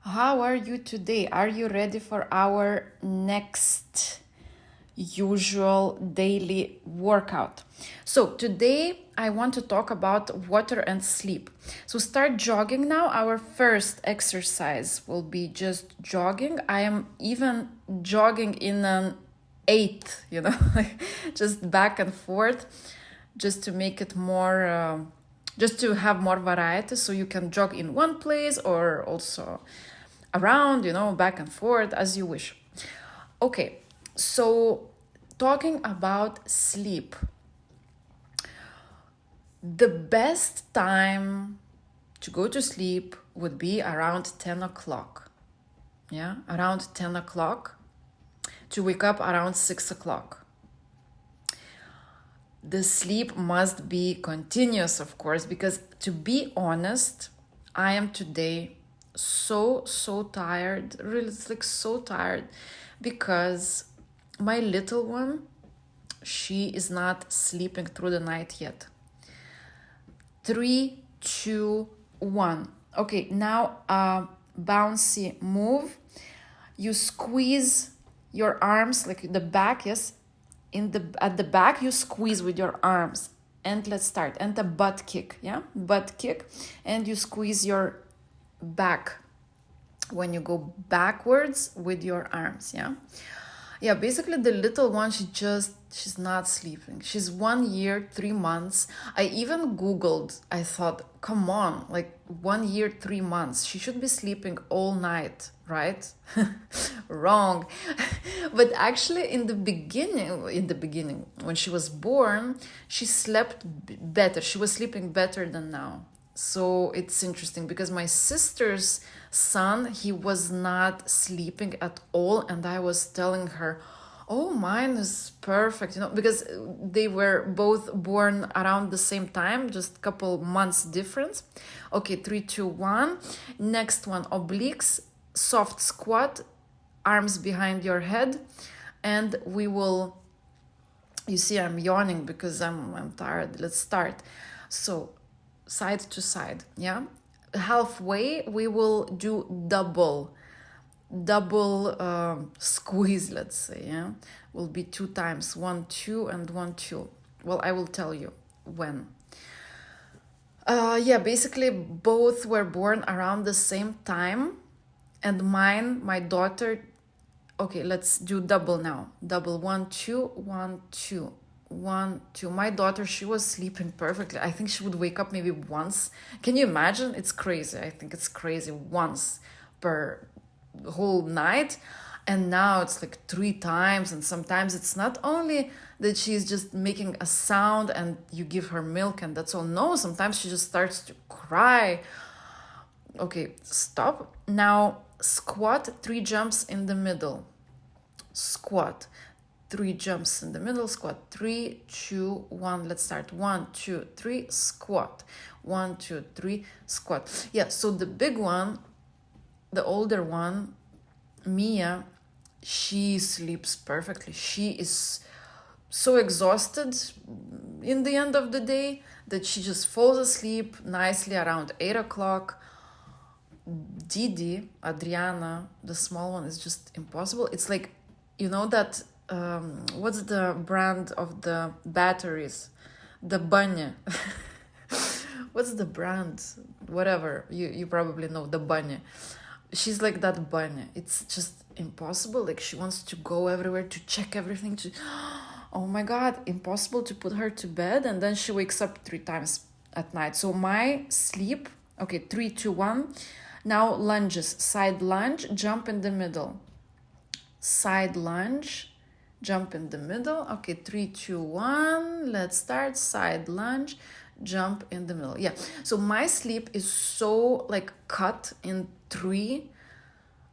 How are you today? Are you ready for our next usual daily workout? So, today I want to talk about water and sleep. So, start jogging now. Our first exercise will be just jogging. I am even jogging in an eighth, like just back and forth, just to make it more. Just to have more variety, so you can jog in one place or also around, back and forth as you wish. Okay, so talking about sleep, the best time to go to sleep would be around 10 o'clock. Yeah, around 10 o'clock, to wake up around 6 o'clock. The sleep must be continuous, of course, because to be honest, I am today so tired. Really, it's like so tired because my little one, she is not sleeping through the night yet. 3, 2, 1. Okay, now bouncy move. You squeeze your arms, like the back, yes. At the back, you squeeze with your arms. And let's start. And a butt kick, yeah? Butt kick. And you squeeze your back when you go backwards with your arms, yeah? Yeah, basically the little one, she's not sleeping. She's 1 year, 3 months. I even Googled, I thought, come on, like 1 year, 3 months. She should be sleeping all night, right? Wrong. But actually in the beginning, when she was born, she slept better. She was sleeping better than now. So it's interesting because my sister's son, he was not sleeping at all, and I was telling her, oh, mine is perfect, because they were both born around the same time, just a couple months difference. Okay, 3, 2, 1. Next one, obliques, soft squat, arms behind your head, and we will, you see I'm yawning because I'm tired. Let's start. So side to side, yeah. Halfway we will do double squeeze, let's say, yeah. Will be 2 times, 1, 2 and 1, 2. Well, I will tell you when. Yeah, basically both were born around the same time, and my daughter, okay, let's do double now. Double, 1, 2, 1, 2. 1, 2. My daughter, she was sleeping perfectly. I think she would wake up maybe once. Can you imagine? It's crazy. I think it's crazy, once per whole night. And now it's like 3 times. And sometimes it's not only that she's just making a sound and you give her milk and that's all. No, sometimes she just starts to cry. Okay, stop. Now squat, 3 jumps in the middle. Squat, 3 jumps in the middle, squat, 3, 2, 1. Let's start. 1, 2, 3, squat. 1, 2, 3, squat. Yeah, so the big one, the older one, Mia, she sleeps perfectly. She is so exhausted in the end of the day that she just falls asleep nicely around 8 o'clock. Didi, Adriana, the small one, is just impossible. It's like, that what's the brand of the batteries? The Bunny. What's the brand? Whatever. You probably know the Bunny. She's like that bunny. It's just impossible. Like, she wants to go everywhere to check everything. Oh my God, impossible to put her to bed. And then she wakes up 3 times at night. So my sleep, okay, 3, 2, 1. Now lunges, side lunge, jump in the middle. Side lunge, jump in the middle. Okay, 3, 2, 1. Let's start. Side lunge, jump in the middle. Yeah, so my sleep is so like cut in 3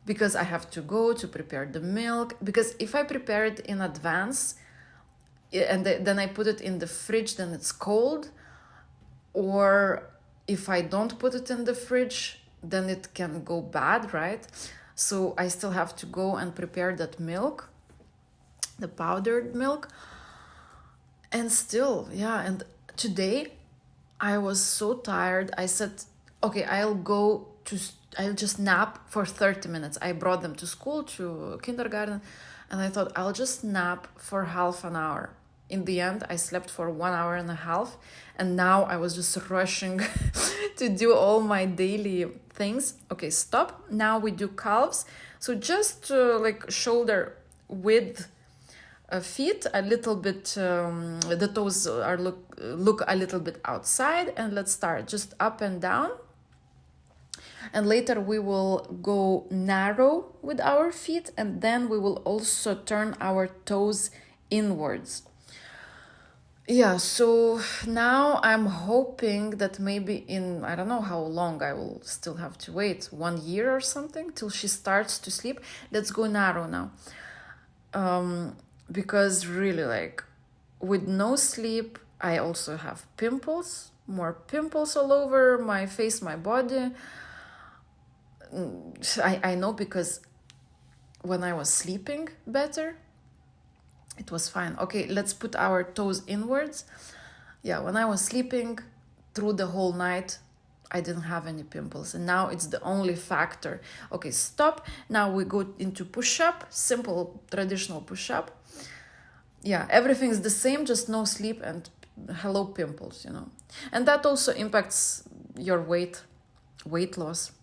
because I have to go to prepare the milk. Because if I prepare it in advance and then I put it in the fridge, then it's cold. Or if I don't put it in the fridge, then it can go bad, right? So I still have to go and prepare that milk, the powdered milk. And still, yeah, and today I was so tired. I said, okay, I'll go I'll just nap for 30 minutes. I brought them to school, to kindergarten, and I thought I'll just nap for half an hour. In the end, I slept for 1 hour and a half, and now I was just rushing to do all my daily things. Okay, stop. Now we do calves. So just like shoulder width feet, a little bit, the toes are look a little bit outside, and let's start just up and down. And later we will go narrow with our feet, and then we will also turn our toes inwards. Yeah, so now I'm hoping that maybe in, I don't know how long I will still have to wait, 1 year or something, till she starts to sleep. Let's go narrow now. Because really, like, with no sleep, I also have pimples, more pimples all over my face, my body. I know, because when I was sleeping better, it was fine. Okay, let's put our toes inwards. Yeah, when I was sleeping through the whole night, I didn't have any pimples, and now it's the only factor. Okay, stop. Now we go into push-up, simple traditional push-up. Yeah, everything's the same, just no sleep and hello pimples, you know. And that also impacts your weight loss.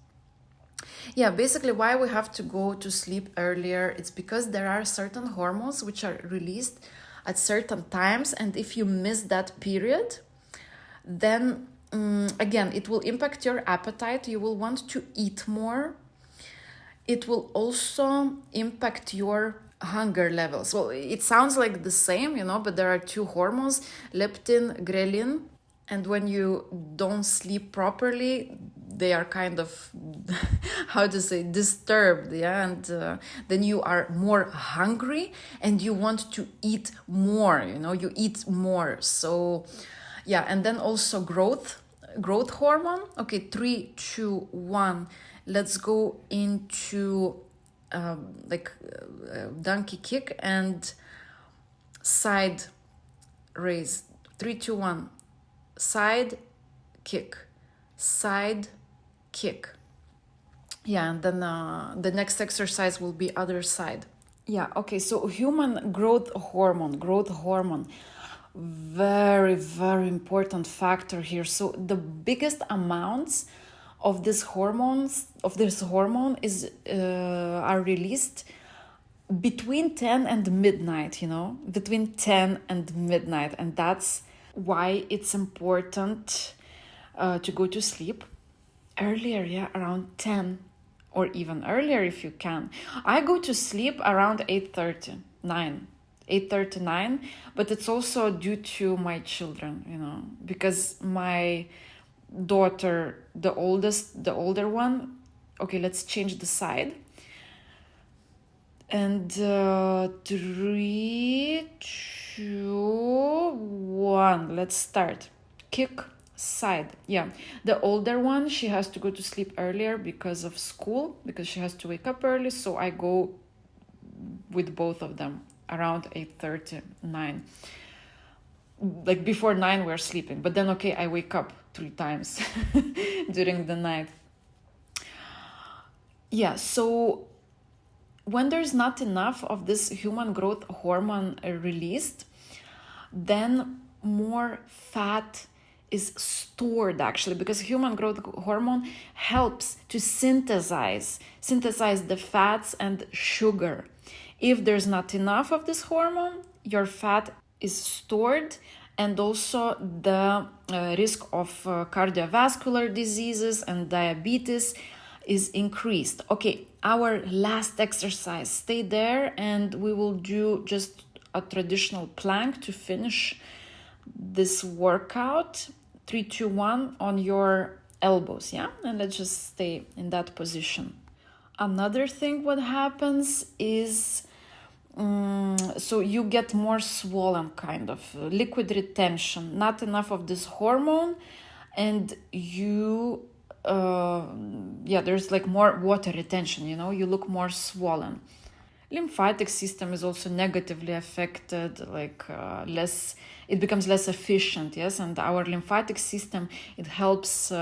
Yeah, basically why we have to go to sleep earlier, it's because there are certain hormones which are released at certain times, and if you miss that period, then again, it will impact your appetite. You will want to eat more. It will also impact your hunger levels. Well, it sounds like the same, you know, but there are two hormones, leptin, ghrelin, and when you don't sleep properly, they are kind of, how to say, disturbed, yeah, and then you are more hungry and you want to eat more, you know, you eat more. So yeah, and then also growth hormone. Okay, 3, 2, 1. Let's go into donkey kick and side raise. 3, 2, 1. Side kick, side kick. Yeah, and then the next exercise will be other side. Yeah, okay, so human growth hormone, very, very important factor here. So the biggest amounts of this hormone is are released between 10 and midnight, you know, between 10 and midnight, and that's why it's important to go to sleep earlier, yeah, around 10 or even earlier if you can. I go to sleep around 8:39, but it's also due to my children, you know, because my daughter, the older one, okay, let's change the side. And 3, 2, 1, let's start. Kick, side. Yeah, the older one, she has to go to sleep earlier because of school, because she has to wake up early, so I go with both of them around 8:39. Like before 9 we're sleeping, but then okay, I wake up 3 times during the night. Yeah, so when there's not enough of this human growth hormone released, then more fat is stored, actually, because human growth hormone helps to synthesize the fats and sugar. If there's not enough of this hormone, your fat is stored, and also the risk of cardiovascular diseases and diabetes is increased. Okay, our last exercise, stay there, and we will do just a traditional plank to finish this workout. 3, 2, 1 on your elbows, yeah, and let's just stay in that position. Another thing what happens is so you get more swollen, kind of liquid retention, not enough of this hormone, and you there's like more water retention, you know, you look more swollen. Lymphatic system is also negatively affected, like it becomes less efficient, yes, and our lymphatic system, it helps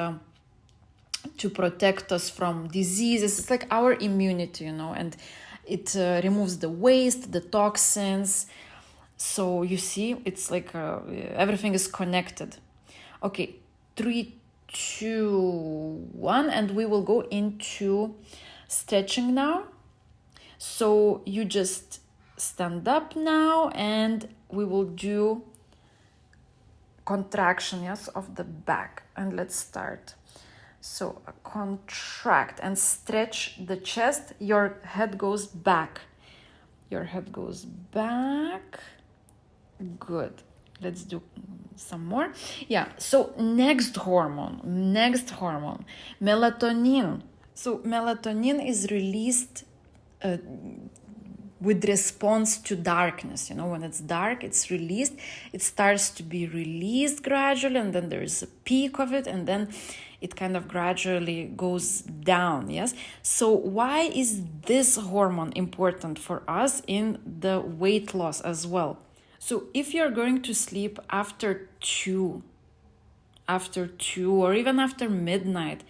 to protect us from diseases. It's like our immunity, and it removes the waste, the toxins. So you see, it's like everything is connected. Okay, 3, 2, 1, and we will go into stretching now. So you just stand up now, and we will do contraction, yes, of the back. And let's start. So contract and stretch the chest. Your head goes back. Your head goes back. Good. Let's do some more. Yeah. So next hormone, melatonin. So melatonin is released with response to darkness. When it's dark, it's released. It starts to be released gradually, and then there is a peak of it, and then it kind of gradually goes down. Yes. So why is this hormone important for us in the weight loss as well? So if you're going to sleep after 2, or even after midnight,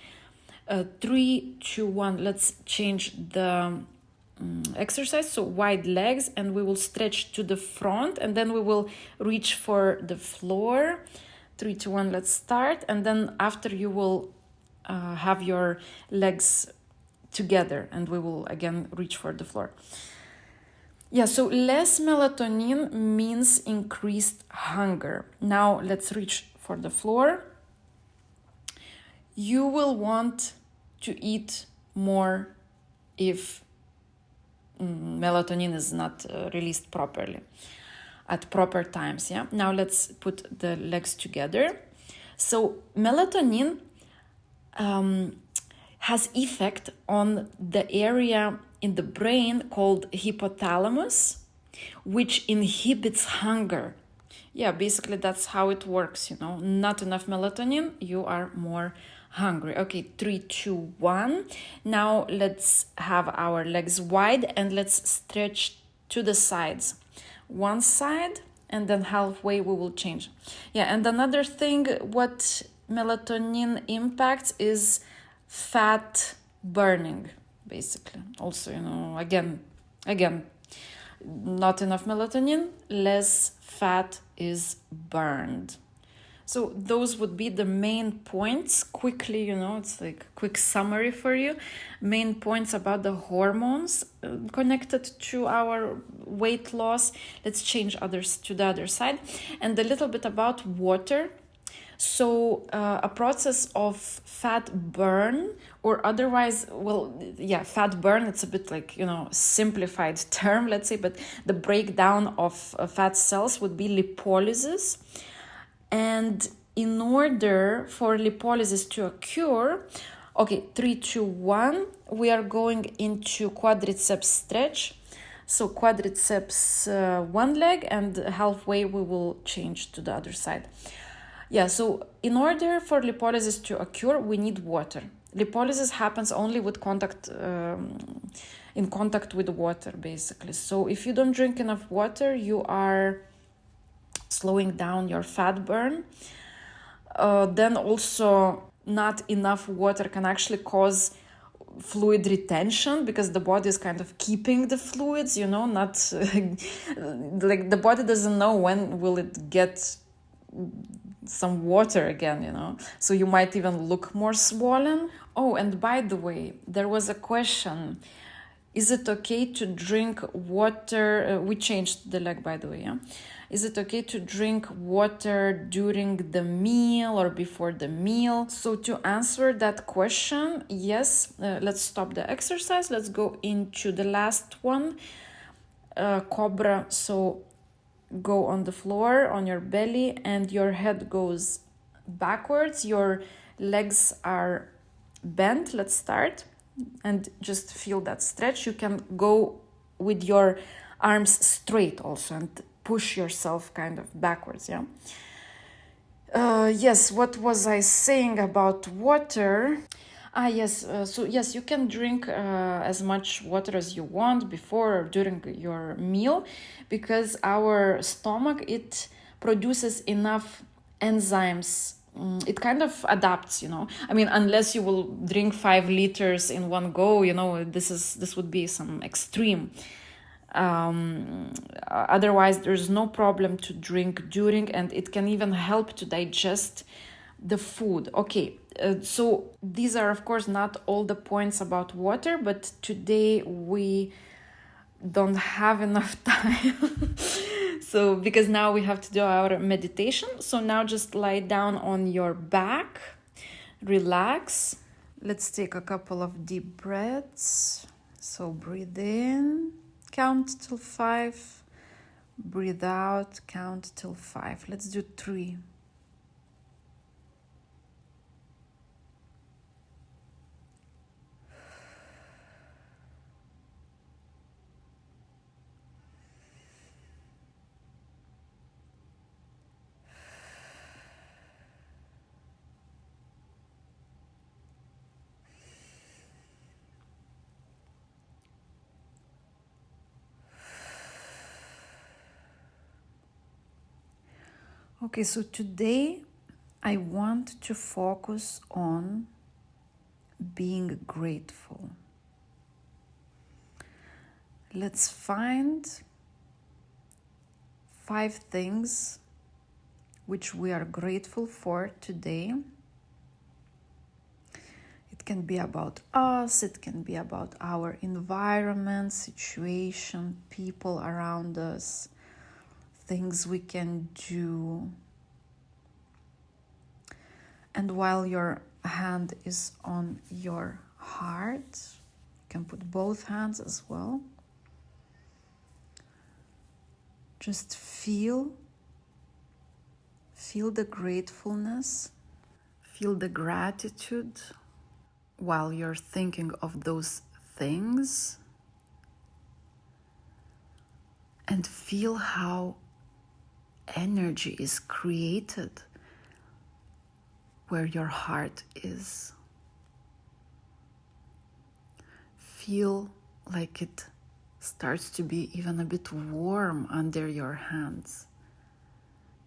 3, 2, 1, let's change the exercise. So wide legs, and we will stretch to the front, and then we will reach for the floor. 3, 2, 1, let's start. And then after, you will have your legs together, and we will again reach for the floor. Yeah, so less melatonin means increased hunger. Now let's reach for the floor. You will want to eat more if melatonin is not released properly at proper times. Yeah. Now let's put the legs together. So melatonin has effect on the area in the brain called hypothalamus, which inhibits hunger. Yeah, basically that's how it works. Not enough melatonin, you are more hungry. Okay, 3, 2, 1. Now let's have our legs wide, and let's stretch to the sides. One side, and then halfway we will change. Yeah, and another thing what melatonin impacts is fat burning, basically. Also, again, not enough melatonin, less fat is burned. So those would be the main points. Quickly, it's like quick summary for you. Main points about the hormones connected to our weight loss. Let's change others to the other side. And a little bit about water. So a process of fat burn, or otherwise, fat burn, it's a bit like, simplified term, let's say, but the breakdown of fat cells would be lipolysis. And in order for lipolysis to occur, 3, 2, 1, we are going into quadriceps stretch. So quadriceps one leg, and halfway we will change to the other side. Yeah, so in order for lipolysis to occur, we need water. Lipolysis happens only with in contact with water, basically. So if you don't drink enough water, you are slowing down your fat burn. Then also, not enough water can actually cause fluid retention, because the body is kind of keeping the fluids, not like the body doesn't know when will it get some water again, so you might even look more swollen. Oh, and by the way, there was a question: is it okay to drink water? We changed the leg, by the way. Yeah, is it okay to drink water during the meal or before the meal? So to answer that question, yes. Let's stop the exercise. Let's go into the last one, cobra. So go on the floor on your belly, and your head goes backwards. Your legs are bent. Let's start, and just feel that stretch. You can go with your arms straight also, and push yourself kind of backwards. Yeah. Yes, what was I saying about water? Yes. So yes, you can drink as much water as you want before or during your meal, because our stomach, it produces enough enzymes it kind of adapts, I mean, unless you will drink 5 liters in one go, this would be some extreme. Otherwise there's no problem to drink during, and it can even help to digest the food. Okay, so these are of course not all the points about water, but today we don't have enough time. So because now we have to do our meditation, so now just lie down on your back, relax. Let's take a couple of deep breaths. So breathe in, count till 5, breathe out, count till 5. Let's do 3. Okay, so today I want to focus on being grateful. Let's find 5 things which we are grateful for today. It can be about us, it can be about our environment, situation, people around us, things we can do. And while your hand is on your heart, you can put both hands as well. Just feel the gratefulness, feel the gratitude while you're thinking of those things, and feel how energy is created where your heart is. Feel like it starts to be even a bit warm under your hands,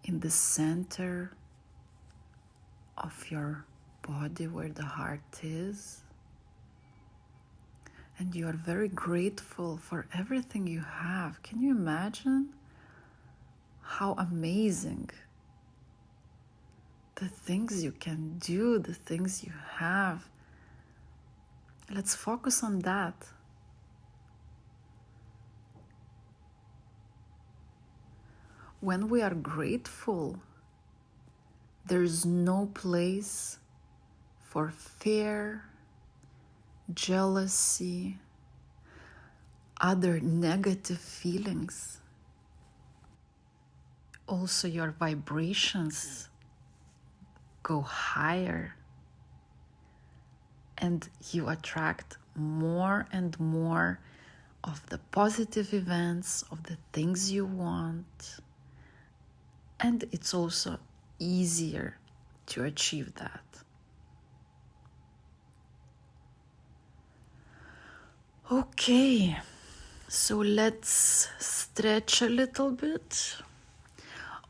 in the center of your body where the heart is. And you are very grateful for everything you have. Can you imagine how amazing the things you can do, the things you have? Let's focus on that. When we are grateful, there's no place for fear, jealousy, other negative feelings. Also, your vibrations go higher, and you attract more and more of the positive events, of the things you want. And it's also easier to achieve that. Okay, so let's stretch a little bit.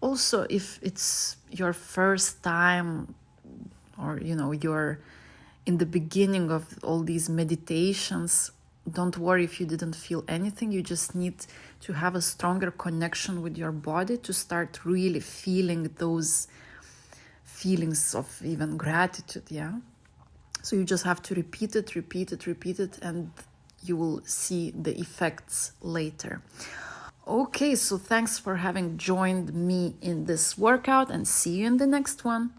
Also, if it's your first time, or you're in the beginning of all these meditations, don't worry if you didn't feel anything. You just need to have a stronger connection with your body to start really feeling those feelings of even gratitude, yeah? So you just have to repeat it, and you will see the effects later. Okay, so thanks for having joined me in this workout, and see you in the next one.